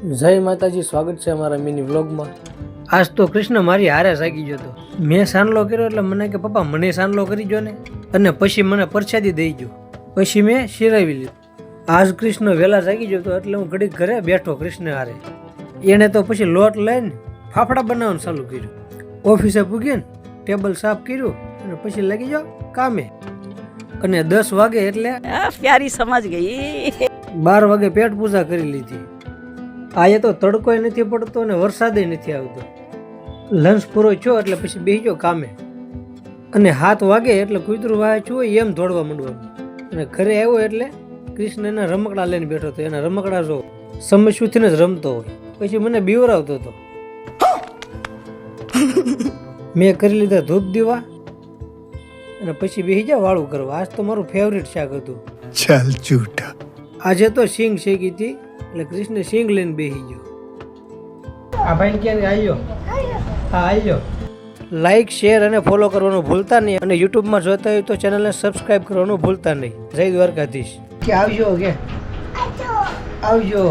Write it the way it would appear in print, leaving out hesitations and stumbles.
જય માતાજી, સ્વાગત છે અમારા મિની વ્લોગમાં। આજ તો કૃષ્ણ મારી હારે જાગી ગયો હતો। મેં સાનલો કર્યો એટલે મને કે પપ્પા મને સાનલો કરી જો ને, અને પછી મને પ્રસાદી દઈ ગયો। પછી મેં શિરાવી લીધું। આજ કૃષ્ણ વહેલા જાગી ગયો હતો એટલે હું ઘડીક ઘરે બેઠો કૃષ્ણ હારે। એને તો પછી લોટ લઈને ફાફડા બનાવવાનું ચાલુ કર્યું। ઓફિસે પૂગીને ટેબલ સાફ કર્યું અને પછી લાગી જાઓ કામે। અને 10 વાગે એટલે પ્યારી સમજ ગઈ। 12 વાગે પેટ પૂજા કરી લીધી। આજે તો તડકોય નથી પડતો અને વરસાદય નથી આવતો। લંચ પૂરો થયો એટલે પછી બેસી ગયો કામે। અને 7 વાગે એટલે કૂતરું વાય છું એમ દોડવા માંડવાનું। અને ઘરે આવ્યો એટલે કૃષ્ણ એના રમકડા લઈને બેઠો હતો। એના રમકડા જો સમસ્યુથી જ રમતો હોય। પછી મને બીવરાવતો હતો। મેં કરી લીધા ધૂપ દીવા અને પછી બેસી જા વાળું કરવા। આજ તો મારું ફેવરિટ શાક હતું। ચાલ જૂઠા। આજે તો સિંગ શેકી હતી એટલે કૃષ્ણ સિંગ લઈને બેસી ગયો। આ ભાઈ ક્યાં આવ્યો? હા આવ્યો। લાઈક, શેર અને ફોલો કરવાનું ભૂલતા નહીં, અને યુટ્યુબમાં જોતા હોય તો ચેનલને સબસ્ક્રાઇબ કરવાનું ભૂલતા નહીં। જય દ્વારકાધીશ। કે આવજો કે આવજો।